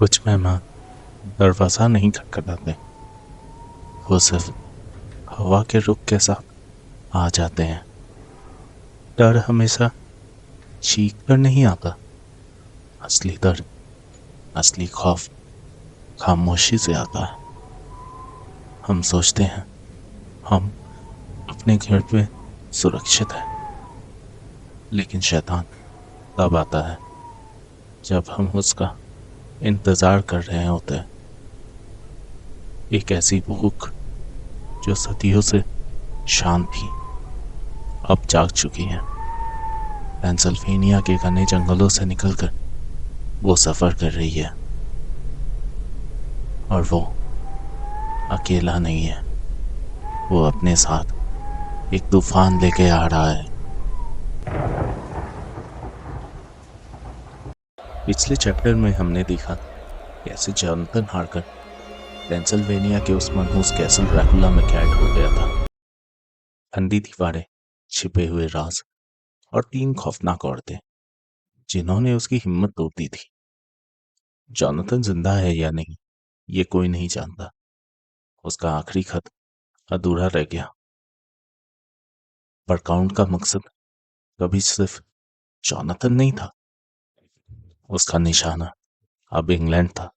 कुछ मेहमान दरवाज़ा नहीं खटखटाते, वो सिर्फ हवा के रुख के साथ आ जाते हैं। डर हमेशा चीख कर नहीं आता। असली डर, असली खौफ खामोशी से आता है। हम सोचते हैं हम अपने घर में सुरक्षित हैं, लेकिन शैतान तब आता है जब हम उसका इंतज़ार कर रहे होते हैं। एक ऐसी भूख जो सदियों से शांत थी, अब जाग चुकी है। पेंसिल्वेनिया के घने जंगलों से निकलकर वो सफ़र कर रही है, और वो अकेला नहीं है। वो अपने साथ एक तूफान लेके आ रहा है। पिछले चैप्टर में हमने देखा कैसे जॉनथन हार्कर पेंसिल्वेनिया के उस मनहूस कैसल ड्रैकुला में कैद हो गया था। ठंडी दीवारें, छिपे हुए राज और 3 खौफनाक औरतें जिन्होंने उसकी हिम्मत तोड़ दी थी। जॉनथन जिंदा है या नहीं, ये कोई नहीं जानता। उसका आखिरी खत अधूरा रह गया, पर काउंट का मकसद कभी सिर्फ जॉनथन नहीं था। उसका निशाना अब इंग्लैंड था,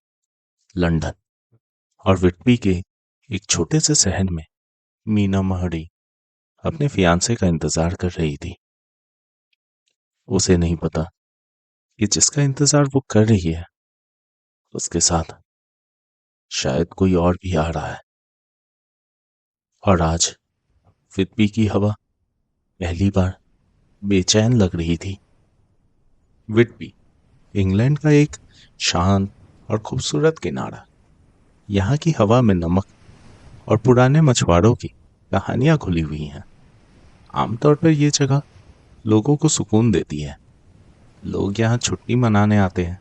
लंदन और विटबी के एक छोटे से शहर में मीना महड़ी अपने फियांसे का इंतजार कर रही थी। उसे नहीं पता कि जिसका इंतजार वो कर रही है, उसके साथ शायद कोई और भी आ रहा है। और आज विटबी की हवा पहली बार बेचैन लग रही थी। विटबी इंग्लैंड का एक शांत और खूबसूरत किनारा। यहाँ की हवा में नमक और पुराने मछुआरों की कहानियां खुली हुई हैं। आमतौर पर यह जगह लोगों को सुकून देती है। लोग यहाँ छुट्टी मनाने आते हैं,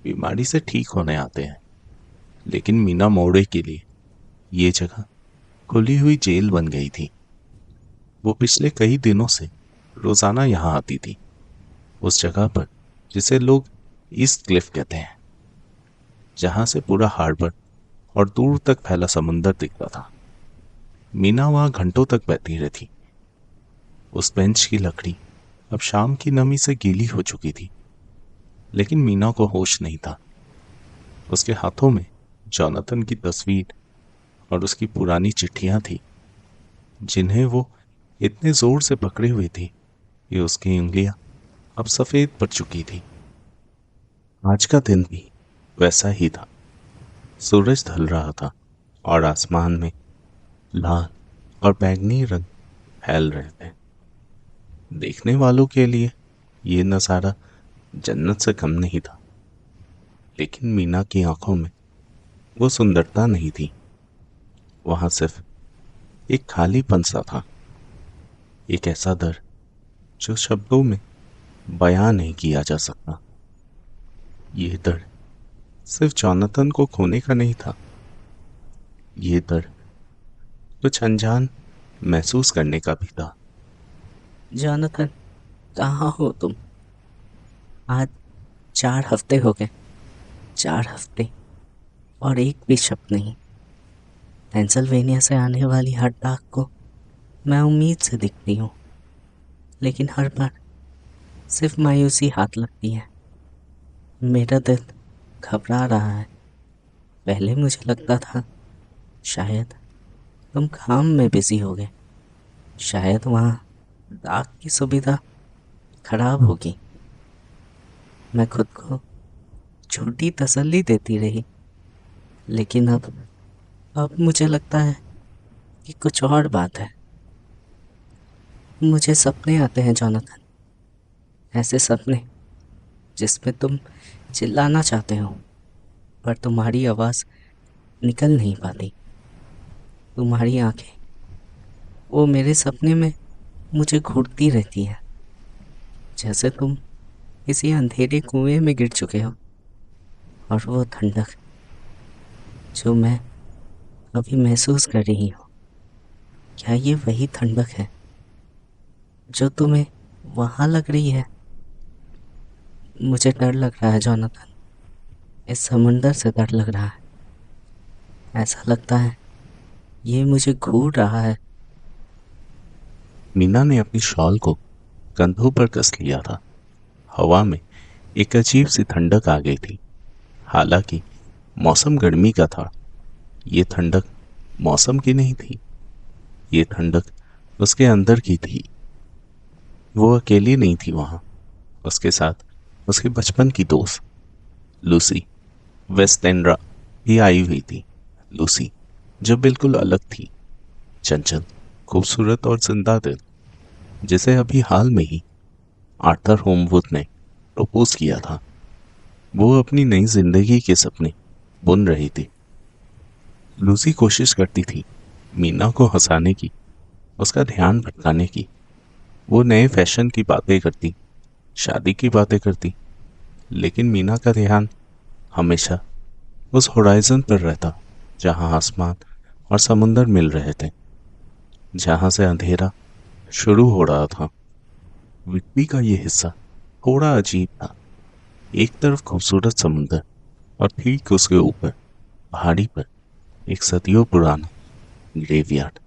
बीमारी से ठीक होने आते हैं। लेकिन मीना मोड़े के लिए ये जगह खुली हुई जेल बन गई थी। वो पिछले कई दिनों से रोजाना यहाँ आती थी, उस जगह पर जिसे लोग ईस्ट क्लिफ कहते हैं, जहां से पूरा हार्बर और दूर तक फैला समुंदर दिखता था। मीना वहां घंटों तक बैठी रहती। उस बेंच की लकड़ी अब शाम की नमी से गीली हो चुकी थी, लेकिन मीना को होश नहीं था। उसके हाथों में जॉनथन की तस्वीर और उसकी पुरानी चिट्ठियां थी, जिन्हें वो इतने जोर से पकड़े हुए थी कि उसकी उंगलियां अब सफेद पड़ चुकी थी। आज का दिन भी वैसा ही था। सूरज ढल रहा था और आसमान में लाल और बैंगनी रंग फैल रहे थे। देखने वालों के लिए ये नज़ारा जन्नत से कम नहीं था, लेकिन मीना की आंखों में वो सुंदरता नहीं थी। वहां सिर्फ एक खालीपन सा था, एक ऐसा दर्द जो शब्दों में बयां नहीं किया जा सकता। ये दर्द सिर्फ जॉनथन को खोने का नहीं था, ये दर्द कुछ अनजान महसूस करने का भी था। जॉनथन, कहाँ हो तुम? आज 4 हफ्ते हो गए। 4 हफ्ते और एक भी शब्द नहीं। पेंसिल्वेनिया से आने वाली हर डाक को मैं उम्मीद से दिखती हूँ, लेकिन हर बार सिर्फ मायूसी हाथ लगती है। मेरा दिल घबरा रहा है। पहले मुझे लगता था शायद तुम काम में बिजी हो गए, शायद वहाँ डाक की सुविधा खराब होगी। मैं खुद को छोटी तसल्ली देती रही, लेकिन अब मुझे लगता है कि कुछ और बात है। मुझे सपने आते हैं जॉनथन, ऐसे सपने जिसमें तुम चिल्लाना चाहते हो, पर तुम्हारी आवाज़ निकल नहीं पाती। तुम्हारी आंखें वो मेरे सपने में मुझे घूरती रहती हैं, जैसे तुम किसी अंधेरे कुएं में गिर चुके हो। और वो ठंडक जो मैं अभी महसूस कर रही हूँ, क्या ये वही ठंडक है जो तुम्हें वहाँ लग रही है? मुझे डर लग रहा है जॉनथन। इस समुंदर से डर लग रहा है। ऐसा लगता है ये मुझे घूर रहा है। मीना ने अपनी शॉल को कंधों पर कस लिया था। हवा में एक अजीब सी ठंडक आ गई थी। हालांकि मौसम गर्मी का था, ये ठंडक मौसम की नहीं थी। ये ठंडक उसके अंदर की थी। वो अकेली नहीं थी वहां, उसके साथ उसके बचपन की दोस्त लूसी वेस्टेंड्रा भी आई हुई थी। लूसी जो बिल्कुल अलग थी, चंचल, खूबसूरत और जिंदा दिल, जिसे अभी हाल में ही आर्थर होमवुड ने प्रपोज किया था। वो अपनी नई जिंदगी के सपने बुन रही थी। लूसी कोशिश करती थी मीना को हंसाने की, उसका ध्यान भटकाने की। वो नए फैशन की बातें करती, शादी की बातें करती, लेकिन मीना का ध्यान हमेशा उस होराइजन पर रहता जहां आसमान और समुंदर मिल रहे थे, जहां से अंधेरा शुरू हो रहा था। विट्टी का ये हिस्सा थोड़ा अजीब था। एक तरफ खूबसूरत समुंदर और ठीक उसके ऊपर पहाड़ी पर एक सदियों पुराना ग्रेवयार्ड,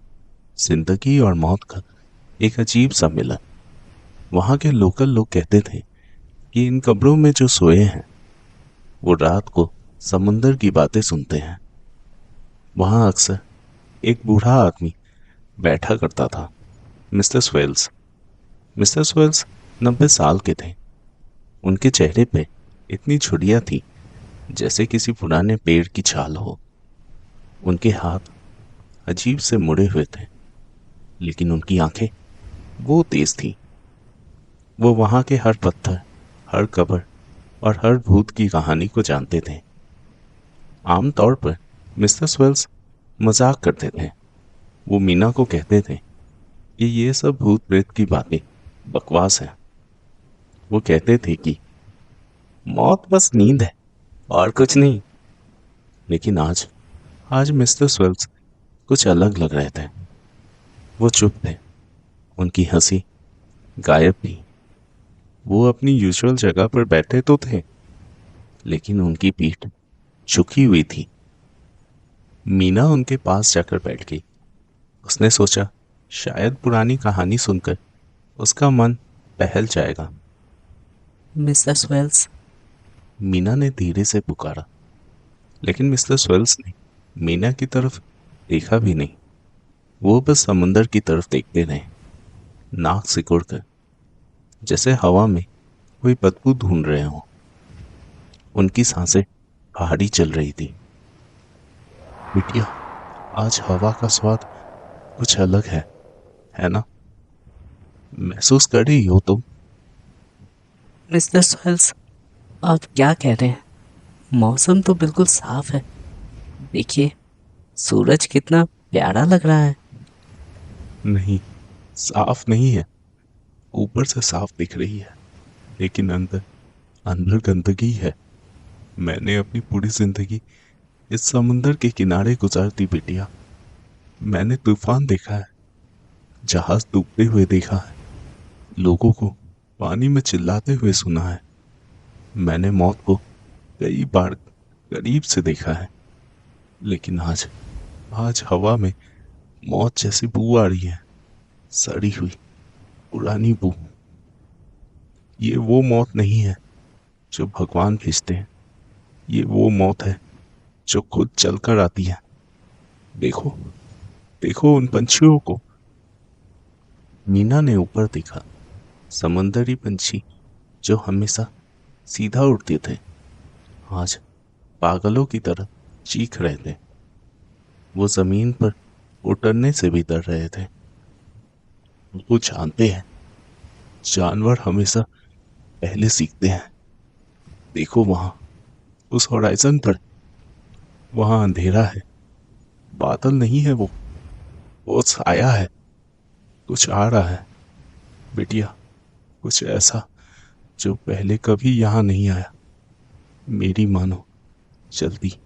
जिंदगी और मौत का एक अजीब सा मिलन। वहां के लोकल लोग कहते थे कि इन कब्रों में जो सोए हैं वो रात को समुंदर की बातें सुनते हैं। वहां अक्सर एक बूढ़ा आदमी बैठा करता था, मिस्टर स्वेल्स। मिस्टर स्वेल्स 90 साल के थे। उनके चेहरे पे इतनी झुर्रियां थी जैसे किसी पुराने पेड़ की छाल हो। उनके हाथ अजीब से मुड़े हुए थे, लेकिन उनकी आंखें वो तेज थी। वो वहां के हर पत्थर, हर कब्र और हर भूत की कहानी को जानते थे। आमतौर पर मिस्टर स्वेल्स मजाक करते थे। वो मीना को कहते थे कि ये सब भूत प्रेत की बातें बकवास है। वो कहते थे कि मौत बस नींद है और कुछ नहीं। लेकिन आज आज मिस्टर स्वेल्स कुछ अलग लग रहे थे। वो चुप थे, उनकी हंसी गायब थी। वो अपनी यूजुअल जगह पर बैठे तो थे, लेकिन उनकी पीठ झुकी हुई थी। मीना उनके पास जाकर बैठ गई। उसने सोचा शायद पुरानी कहानी सुनकर उसका मन बहल जाएगा। Mister swells. मीना ने धीरे से पुकारा, लेकिन मिस्टर स्वेल्स ने मीना की तरफ देखा भी नहीं। वो बस समुंदर की तरफ देखते रहे, नाक सिकुड़कर, जैसे हवा में कोई बदबू ढूंढ रहे हो। उनकी सांसें भारी चल रही थी। बिटिया, आज हवा का स्वाद कुछ अलग है ना? महसूस कर रही हो तुम? मिस्टर स्वेल्स, आप क्या कह रहे हैं? मौसम तो बिल्कुल साफ है। देखिए, सूरज कितना प्यारा लग रहा है। नहीं, साफ नहीं है। ऊपर से साफ दिख रही है, लेकिन अंदर अंदर गंदगी है। मैंने अपनी पूरी जिंदगी इस समुंदर के किनारे गुजार दी बिटिया। मैंने तूफान देखा है, जहाज डूबते हुए देखा है, लोगों को पानी में चिल्लाते हुए सुना है। मैंने मौत को कई बार करीब से देखा है, लेकिन आज आज हवा में मौत जैसी बू आ रही है, सड़ी हुई पुरानी बू। ये वो मौत नहीं है जो भगवान भेजते हैं, ये वो मौत है जो खुद चलकर आती है। देखो, देखो उन पंछियों को। मीना ने ऊपर देखा। समुंदरी पंछी जो हमेशा सीधा उड़ते थे, आज पागलों की तरह चीख रहे थे। वो जमीन पर उतरने से भी डर रहे थे। वो जानते हैं, जानवर हमेशा पहले सीखते हैं। देखो वहां, उस होराइजन पर, वहां अंधेरा है। बादल नहीं है वो साया है। कुछ आ रहा है बिटिया, कुछ ऐसा जो पहले कभी यहाँ नहीं आया। मेरी मानो, जल्दी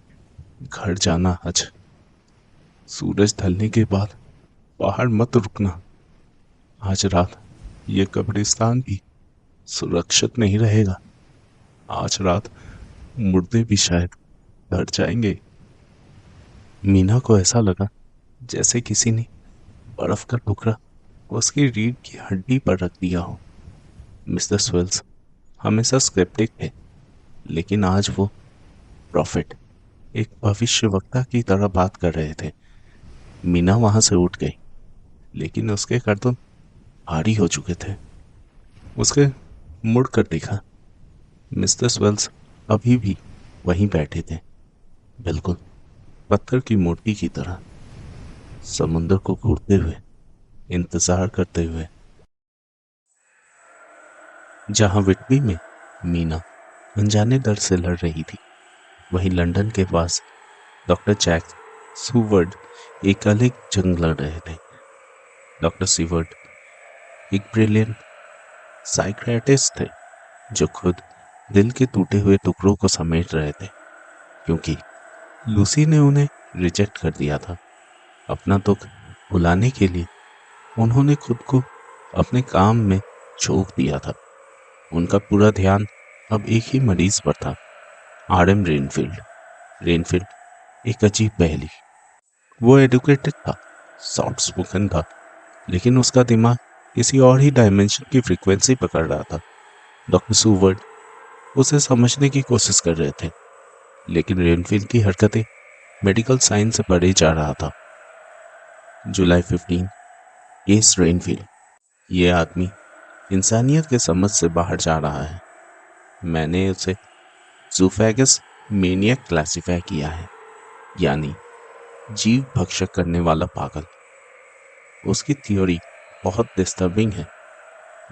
घर जाना आज। सूरज ढलने के बाद बाहर मत रुकना। आज रात ये कब्रिस्तान भी सुरक्षित नहीं रहेगा। आज रात मुर्दे भी शायद डर जाएंगे। मीना को ऐसा लगा जैसे किसी ने बर्फ का टुकड़ा उसकी रीढ़ की हड्डी पर रख दिया हो। मिस्टर स्वेल्स हमेशा स्केप्टिक थे, लेकिन आज वो प्रॉफिट, एक भविष्यवक्ता की तरह बात कर रहे थे। मीना वहां से उठ गई, लेकिन उसके कदम भारी हो चुके थे। उसके मुड़ कर देखा, मिस्टर स्वेल्स अभी भी वहीं बैठे थे, बिल्कुल पत्थर की मूर्ति की तरह, समुद्र को घूरते हुए, इंतजार करते हुए। जहां विटबी में मीना अनजाने दर्द से लड़ रही थी, वहीं लंदन के पास डॉक्टर जैक सीवर्ड एक अलग जंग लड़ रहे थे। डॉक्टर सीवर्ड एक ब्रिलियंट साइकियाट्रिस्ट थे, जो खुद दिल के टूटे हुए टुकड़ों को समेट रहे थे, क्योंकि लूसी ने उन्हें रिजेक्ट कर दिया था। अपना दुख भुलाने के लिए उन्होंने खुद को अपने काम में झोंक दिया था। उनका पूरा ध्यान अब एक ही मरीज पर था, आरएम रेनफील्ड। रेनफील्ड एक अजीब पहेली। वो एडुकेटेड था, सॉफ्ट स्पोकन था, लेकिन उसका दिमाग किसी और ही डायमेंशन की फ्रीक्वेंसी पकड़ रहा था। डॉक्टर सूवर्ड उसे समझने की कोशिश कर रहे थे, लेकिन रेनफील्ड की हरकतें मेडिकल साइंस से परे जा रहा था। जुलाई 15, केस रेनफील्ड। ये आदमी इंसानियत के समझ से बाहर जा रहा है। मैंने उसे ज़ूफेगस मेनियक क्लासिफाई किया है, यानी जीव भक्षक करने वाला पागल। उसकी थ्योरी बहुत डिस्टर्बिंग है।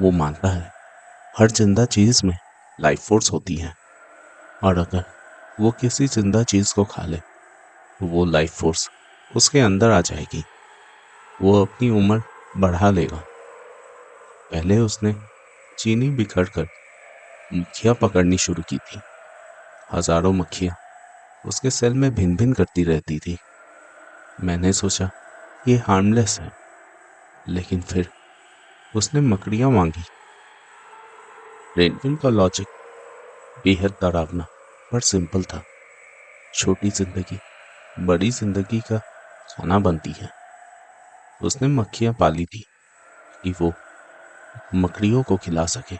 वो मानता है हर जिंदा चीज में लाइफ फोर्स होती है, और अगर वो किसी जिंदा चीज को खा ले तो वो लाइफ फोर्स उसके अंदर आ जाएगी। वो अपनी उम्र बढ़ा लेगा। पहले उसने चीनी बिखर कर मक्खियाँ पकड़नी शुरू की थी। हजारों मक्खियाँ उसके सेल में भिन भिन करती रहती थी। मैंने सोचा ये हार्मलेस है, लेकिन फिर उसने मकड़ियाँ मांगी। रेनफील्ड का लॉजिक बेहद डरावना पर सिंपल था। छोटी जिंदगी बड़ी जिंदगी का खाना बनती है। उसने मक्खियाँ पाली थी कि वो मकड़ियों को खिला सके।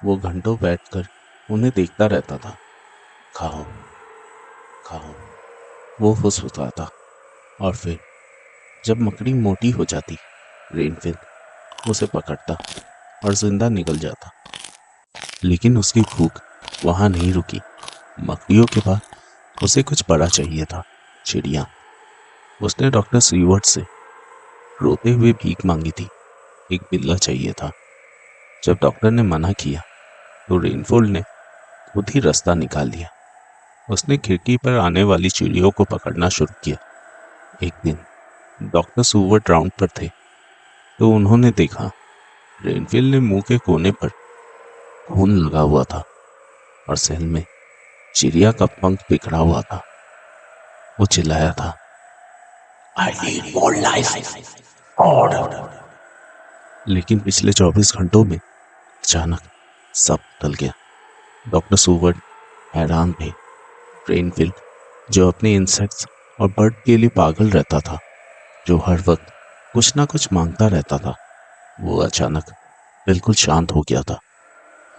वो घंटों बैठकर उन्हें देखता रहता था। खाओ खाओ, वो फुसफुसाता। और फिर जब मकड़ी मोटी हो जाती, रेनफील्ड उसे पकड़ता और जिंदा निकल जाता। लेकिन उसकी भूख वहां नहीं रुकी। मकड़ियों के बाद उसे कुछ बड़ा चाहिए था, चिड़िया। उसने डॉक्टर सीवर्ट से रोते हुए भीख मांगी थी। एक बिल्ला चाहिए था। जब डॉक्टर ने मना किया तो रेनफील्ड ने खुद ही रास्ता निकाल लिया। उसने खिड़की पर आने वाली चिड़ियों को पकड़ना शुरू किया। एक दिन डॉक्टर सीवर्ट राउंड पर थे तो उन्होंने देखा रेनफील्ड ने मुंह के कोने पर खून लगा हुआ था और सेल में चिड़िया का पंख बिखरा हुआ था। वो चिल्लाया था, I need more life order. लेकिन पिछले 24 घंटों में अचानक सब बदल गया। डॉक्टर सूवर्ट हैरान थे। रेनफील्ड, जो अपने इंसेक्ट्स और बर्ड के लिए पागल रहता था, जो हर वक्त कुछ ना कुछ मांगता रहता था, वो अचानक बिल्कुल शांत हो गया था।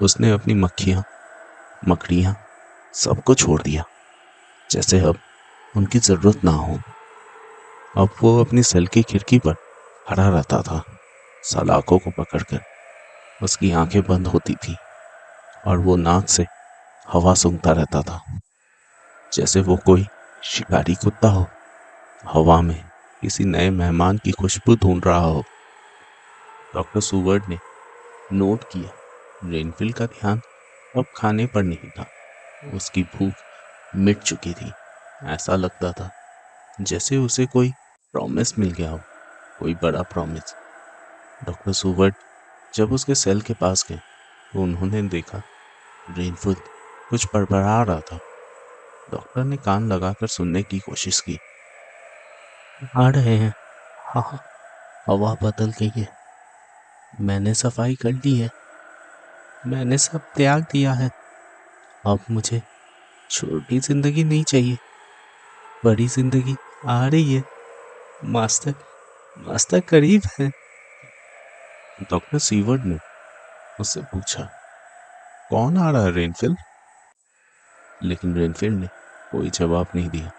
उसने अपनी मक्खियाँ, मकड़ियाँ सबको छोड़ दिया, जैसे अब उनकी जरूरत ना हो। अब वो अपनी सेल की खिड़की पर खड़ा रहता था, सलाखों को पकड़कर। उसकी आंखें बंद होती थी और वो नाक से हवा सूंघता रहता था, जैसे वो कोई शिकारी कुत्ता हो, हवा में किसी नए मेहमान की खुशबू ढूंढ रहा हो। डॉक्टर सूवर्ट ने नोट किया, रेनफील्ड का ध्यान अब खाने पर नहीं था। उसकी भूख मिट चुकी थी। ऐसा लगता था जैसे उसे कोई प्रॉमिस मिल गया हो, कोई बड़ा प्रॉमिस। डॉक्टर सूवर्ट जब उसके सेल के पास गए तो उन्होंने देखा रेनफील्ड कुछ बड़बड़ा रहा था। डॉक्टर ने कान लगाकर सुनने की कोशिश की। आ रहे हैं, हाँ, हवा बदल गई है। मैंने सफाई कर ली है। मैंने सब त्याग दिया है। अब मुझे छोटी जिंदगी नहीं चाहिए, बड़ी जिंदगी आ रही है। मास्टर मास्टर करीब है। डॉक्टर सीवर्ड ने उससे पूछा, कौन आ रहा है रेनफिल? लेकिन रेनफिल ने कोई जवाब नहीं दिया।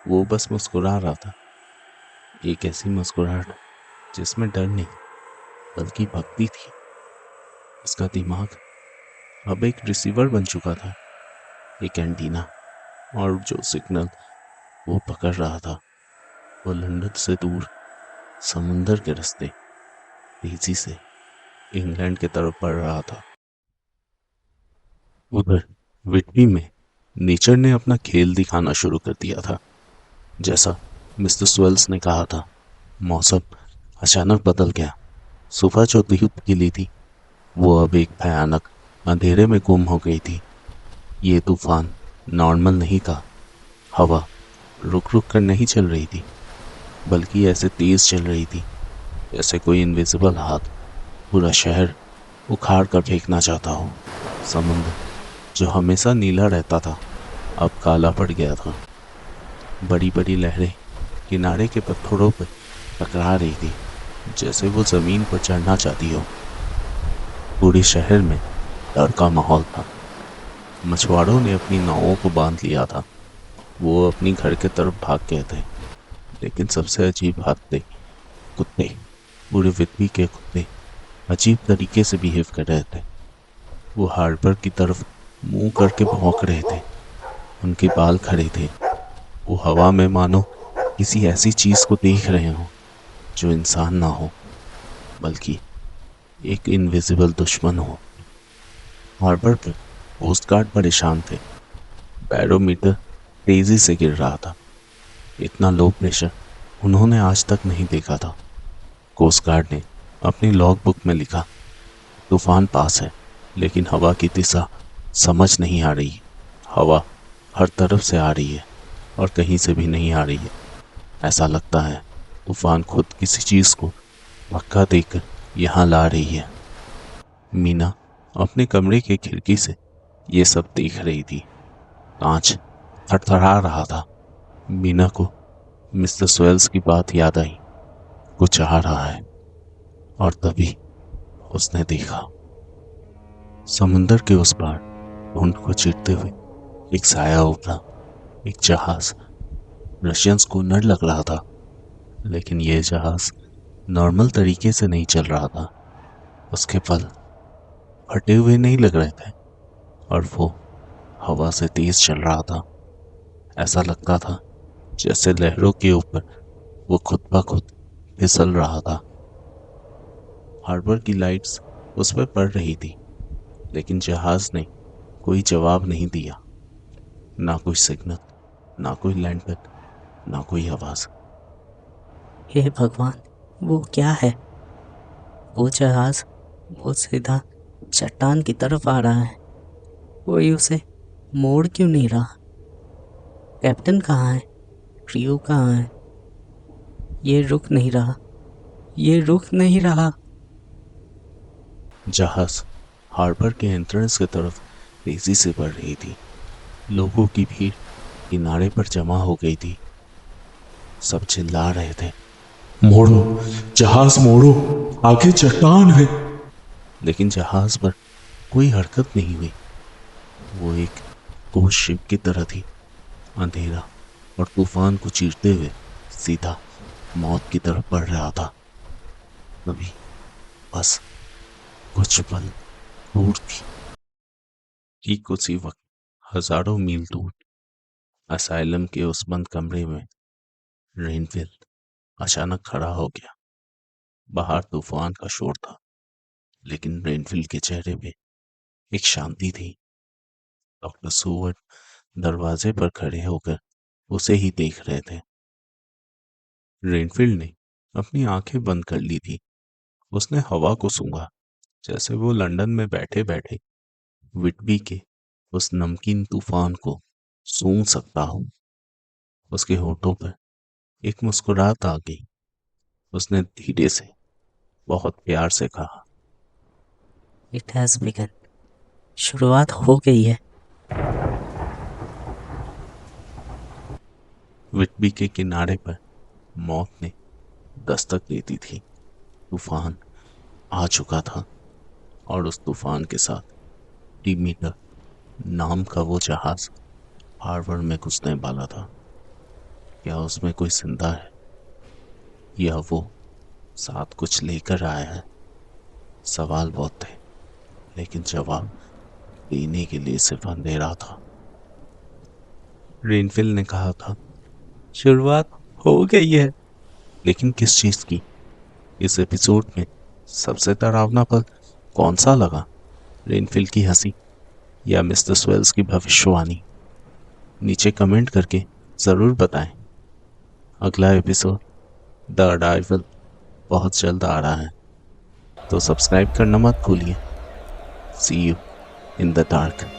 वो बस मुस्कुरा रहा था, एक ऐसी मुस्कुराहट जिसमें डर नहीं बल्कि भक्ति थी। उसका दिमाग अब एक रिसीवर बन चुका था, एक एंटीना, और जो सिग्नल वो पकड़ रहा था वो लंदन से दूर समुंदर के रास्ते तेजी से इंग्लैंड की तरफ बढ़ रहा था। उधर विटबी में नेचर ने अपना खेल दिखाना शुरू कर दिया था। जैसा मिस्टर स्वेल्स ने कहा था, मौसम अचानक बदल गया। सुबह जो धूप खिली थी वो अब एक भयानक अंधेरे में गुम हो गई थी। ये तूफान नॉर्मल नहीं था। हवा रुक रुक कर नहीं चल रही थी, बल्कि ऐसे तेज चल रही थी जैसे कोई इनविजिबल हाथ पूरा शहर उखाड़ कर फेंकना चाहता हो। समुद्र जो हमेशा नीला रहता था अब काला पड़ गया था। बड़ी बड़ी लहरें किनारे के पत्थरों पर टकरा रही थी जैसे वो जमीन पर चढ़ना चाहती हो। पूरे शहर में डर का माहौल था। मछुआरों ने अपनी नावों को बांध लिया था। वो अपनी घर के तरफ भाग गए थे। लेकिन सबसे अजीब बात थी, कुत्ते, पूरे विद्वी के कुत्ते अजीब तरीके से बिहेव कर रहे थे। वो हार्बर की तरफ मुंह करके भौंक रहे थे। उनके बाल खड़े थे। वो हवा में मानो किसी ऐसी चीज को देख रहे हो जो इंसान ना हो, बल्कि एक इनविजिबल दुश्मन हो। हार्बर पर कोस्ट गार्ड परेशान थे। बैरोमीटर तेजी से गिर रहा था। इतना लो प्रेशर उन्होंने आज तक नहीं देखा था। कोस्ट गार्ड ने अपनी लॉग बुक में लिखा, तूफान पास है, लेकिन हवा की दिशा समझ नहीं आ रही। हवा हर तरफ से आ रही है और कहीं से भी नहीं आ रही है। ऐसा लगता है तूफान खुद किसी चीज को धक्का देकर यहाँ ला रही है। मीना अपने कमरे की खिड़की से ये सब देख रही थी। कांच थरथरा रहा था। मीना को मिस्टर स्वेल्स की बात याद आई। कुछ आ रहा है। और तभी उसने देखा, समुंदर के उस पार ढूंढ को चीरते हुए एक साया उभरा। एक जहाज, रशियन स्कूनर लग रहा था। लेकिन यह जहाज नॉर्मल तरीके से नहीं चल रहा था। उसके पल फटे हुए नहीं लग रहे थे और वो हवा से तेज चल रहा था। ऐसा लगता था जैसे लहरों के ऊपर वो खुद ब खुद फिसल रहा था। हार्बर की लाइट्स उस पर पड़ रही थी, लेकिन जहाज ने कोई जवाब नहीं दिया। ना कोई सिग्नल, ना कोई लैंडर, ना कोई आवाज। हे भगवान, वो क्या है? वो जहाज वो सीधा चट्टान की तरफ आ रहा है। कोई उसे मोड़ क्यों नहीं रहा? कैप्टन कहाँ है? क्रियो कहाँ है? ये रुक नहीं रहा, ये रुक नहीं रहा। जहाज हार्बर के एंट्रेंस की तरफ तेजी से बढ़ रही थी। लोगों की भीड़ किनारे पर जमा हो गई थी। सब चिल्ला रहे थे, मोड़ो, जहाज मोड़ो, आगे चट्टान है। लेकिन जहाज पर कोई हरकत नहीं हुई। वो एक घोस्ट शिप की तरह थी, अंधेरा और तूफान को चीरते हुए सीधा मौत की तरफ बढ़ रहा था। तभी बस कुछ पल दूर थी, ठीक उसी वक्त हजारों मील दूर असाइलम के उस बंद कमरे में रेनफिल अचानक खड़ा हो गया। बाहर तूफान का शोर था, लेकिन रेनफिल के चेहरे पे एक शांति थी। डॉक्टर सूवर्ट दरवाजे पर खड़े होकर उसे ही देख रहे थे। रेनफील्ड ने अपनी आंखें बंद कर ली थी। उसने हवा को सूंघा, जैसे वो लंदन में बैठे बैठे विटबी के उस नमकीन तूफान को सूंघ सकता हो। उसके होठों पर एक मुस्कुराहट आ गई। उसने धीरे से, बहुत प्यार से कहा, इट हैज बिगन। शुरुआत हो गई है। विटबी के किनारे पर मौत ने दस्तक देती थी। तूफान आ चुका था और उस तूफान के साथ डिमीटर नाम का वो जहाज हार्बर में घुसने वाला था। क्या उसमें कोई जिंदा है या वो साथ कुछ लेकर आया है? सवाल बहुत थे, लेकिन जवाब देने के लिए सिर्फ अंधेरा था। रेनफिल ने कहा था, शुरुआत हो गई है। लेकिन किस चीज की? इस एपिसोड में सबसे डरावना पल कौन सा लगा? रेनफिल की हंसी या मिस्टर स्वेल्स की भविष्यवाणी? नीचे कमेंट करके जरूर बताएं। अगला एपिसोड द अराइवल बहुत जल्द आ रहा है, तो सब्सक्राइब करना मत भूलिए। सी यू इन द डार्क।